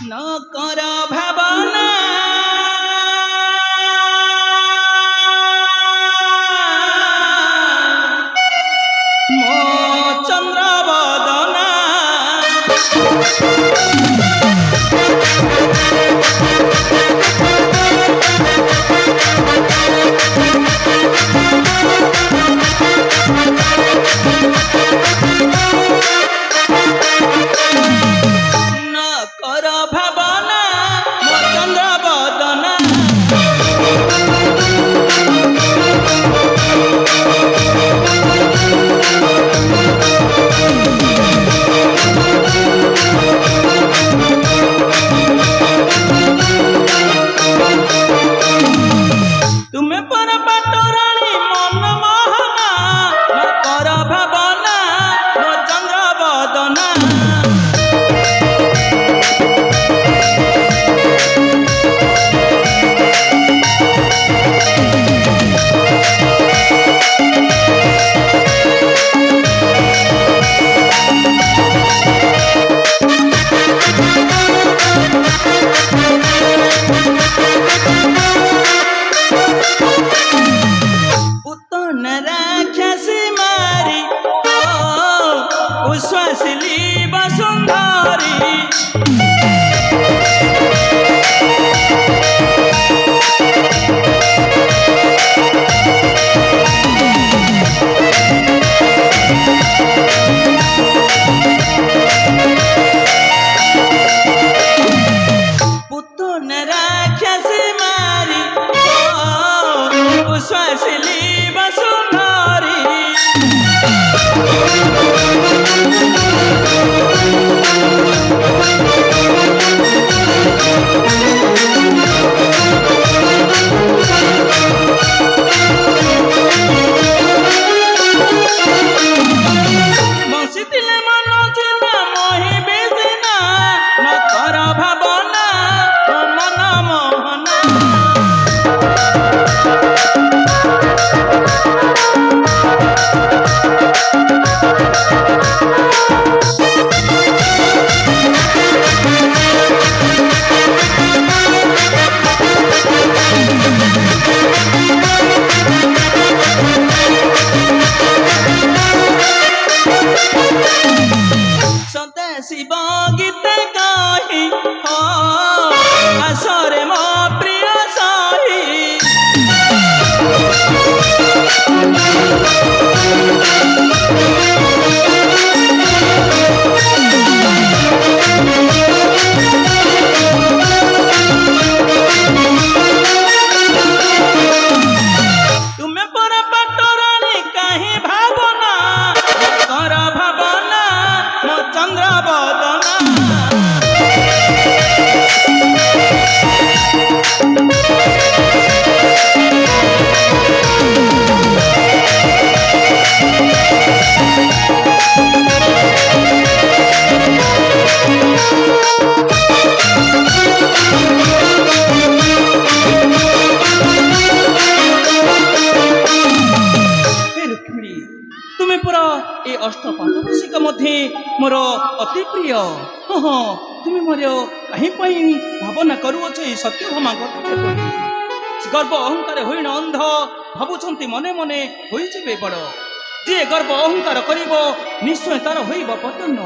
न कर भावना मो चंद्र बदना शिव गीत गाही हो आसरे मो प्रिय साही तुम्हें पर पटरानी कहीं भावना कर भावना मो चंद्र बदना तुम्हें पूरा ए अष्ट पाठवशिक मध्य मोर अति प्रिय हाँ हाँ तुम्हें मोर कहीं भावना करुअछ सत्यभामा गर्भ अहंकार होइन अंध भावुंट मने मने होइजिबे बड़ जे गर्भ अहंकार करिब निश्चय तार होइब पतन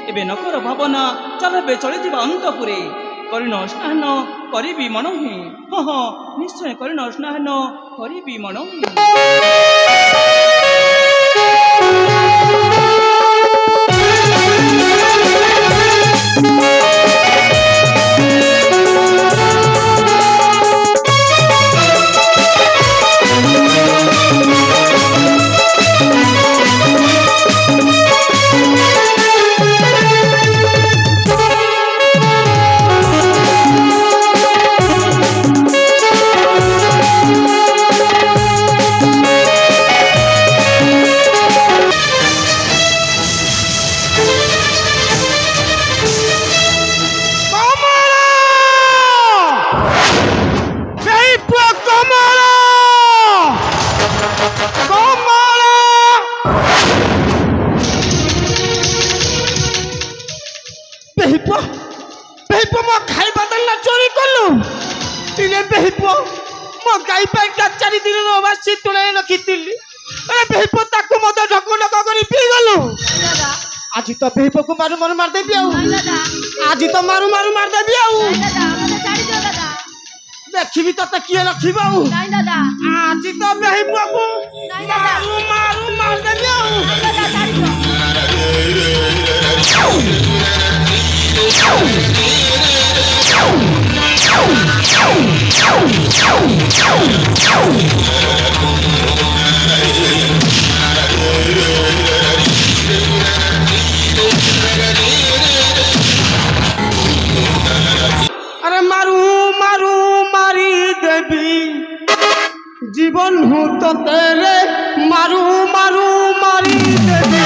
एबे न कर भावना चलबे चलिजिबा अंतपुरे करिण स्नान करिबी मनहि हाँ हाँ निश्चय करिण स्नान करिबी मनहि বেহিপ মো খাଇବା দানা চୋରି କଲୁ ଇରେ ବେହିପ ମୋ ଗାଈ ପାଇଁ 4 ଦିନର ବାସି ତୁଳାଇ ରଖିଥିଲି ଆରେ ବେହିପ ତାକୁ ମଧ୍ୟ ଢକ ଢକ କରି ପିଇଗଲୁ ଆଜି ତ ବେହିପକୁ ମାରୁ ମାରୁ ମାରିଦେବି ଆଉ ଆଜି ତ ମାରୁ ମାରୁ ମାରିଦେବି ଆଉ ଦେଖିବି ତତେ କିଏ ରଖିବ ଆଉ ଆଜି ତ ବେହିପକୁ ମାରୁ ମାରୁ ମାରିଦେବି ଆଉ আরে মারু মারু মারি দেবী জীবন হুত তেরে মারু মারু মারি দেবী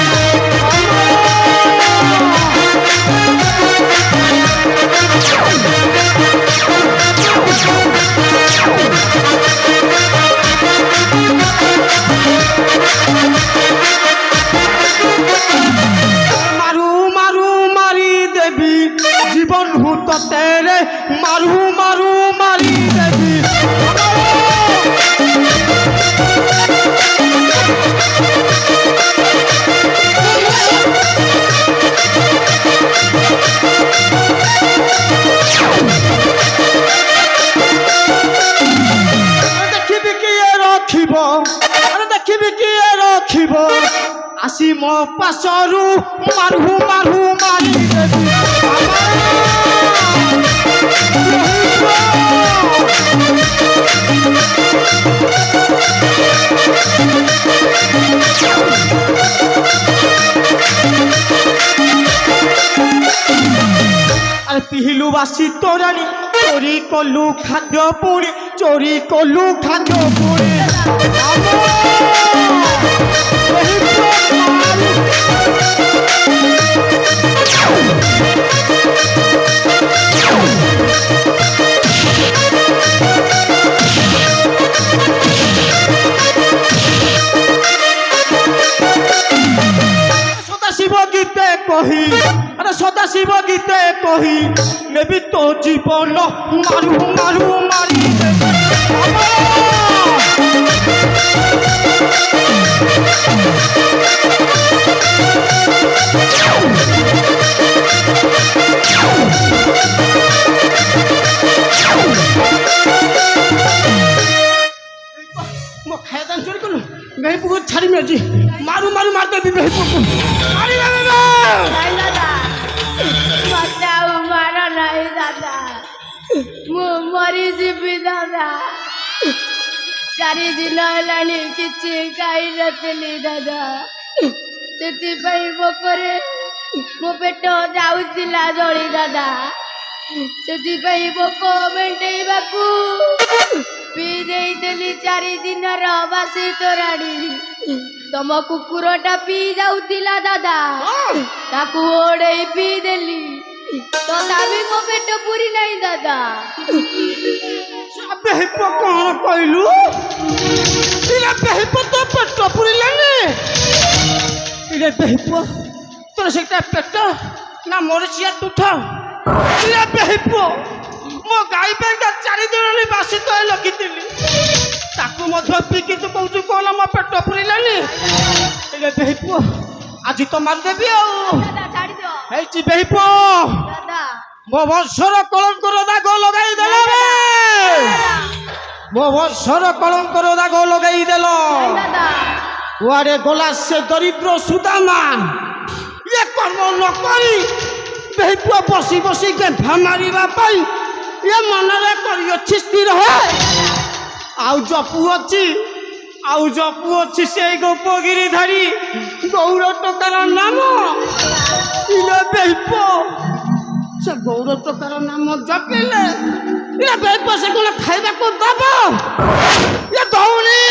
মারু মারু মারি দেবী জীবন হুত তেরে মারু মারু মারি দেবী ଦେଖିବି କିଏ ରଖିବ ଆରେ ଦେଖିବି କିଏ ରଖିବ আসি মো পাশরু মারু মারু মারি দেবী আরে পিহিলু বাসি তোরানি চোরি কলু খাদ্য পুরি চোরি কলু খাদ্য পুরি সদাশিব গীতে কহি আরে সদাশিব গীতে কহি নেবি তো জীবন মারু মারু মারি দেবী ମୋ ଖାଇବା ଦାନ ଚୋରି କଲୁ ବେହିପକୁ ଛାଡ଼ିବି ଆଜି ମାରୁ ମାରୁ ମାରିଦେବି ବେହିପକୁ ମତେ ଆଉ ମାର ନାହିଁ ଦାଦା ମୁଁ ମରିଯିବି ଦାଦା 4 ଦିନ ହେଲାଣି କିଛି ଖାଇନଥିଲି ଦାଦା ସେଥିପାଇଁ ଭୋକରେ ମୋ ପେଟ ଯାଉଥିଲା ଜଳି ଦାଦା ସେଥିପାଇଁ ଭୋକ ମେଣ୍ଟେଇବାକୁ ପିଇ ଦେଇଥିଲି 4 ଦିନର ବାସି ତୋରାଣି ତମ କୁକୁରଟା ପିଇ ଯାଉଥିଲା ଦାଦା ତାକୁ ଓଡ଼େଇ ପିଇ ଦେଲି ତଥାପି ମୋ ପେଟ ପୁରି ନାହିଁ ଦାଦା ବେହିପ କଣ କହିଲୁ ଇରେ ବେହିପ ତୋ ପେଟ ପୁରିଲାନି ଇରେ ବେହିପ ତୋର ସେଇଟା ପେଟ ନା ମରିଚିଆ ତୁଠ ଇରେ ବେହିପ ମୋ ଗାଈ ପାଇଁ 4 ଦିନ ବାସି ତଳେ ରଖିଥିଲି ତାକୁ ମଧ୍ୟ ପିଇକି ତୁ କହୁଛୁ କଣ ମୋ ପେଟ ପୁରିଲାନି ଇରେ ବେହିପ ଆଜି ତ ମାରିଦେବି ଆଉ ଦାଦା ଛାଡ଼ିଦିଅ ହେଇଛି ବେହିପ ଦାଦା ମୋ ବଂଶର କଳଙ୍କର ଦାଗ ଲଗାଇ ଦେଲ ମୋ ବଂଶର କଳଙ୍କର ଦାଗ ଲଗାଇ ଦେଲ ଦାଦା କୁଆଡ଼େ ଗଲା ସେ ଦରିଦ୍ର ସୁଦାମା ଇଏ କର୍ମ ନ କରି ବେହିପୁଅ ବସି ବସି ଗେନ୍ଧା ମାରିବା ପାଇଁ ଇଏ ମନରେ କରିଅଛି ସ୍ଥିର ଆଉ ଜପୁ ଅଛି ସେଇ ଗୋପଗିରିଧାରୀ ଗୌର ଟୋକାର ନାମ ଇଏ ବେହିପୁଅ ସେ ଗୌର ଟୋକାର ନାମ ଜପିଲେ ଇଏ ବେହିପୁଅ ସେ କ'ଣ ଖାଇବାକୁ ଦବ ଇଏ ଦଉନି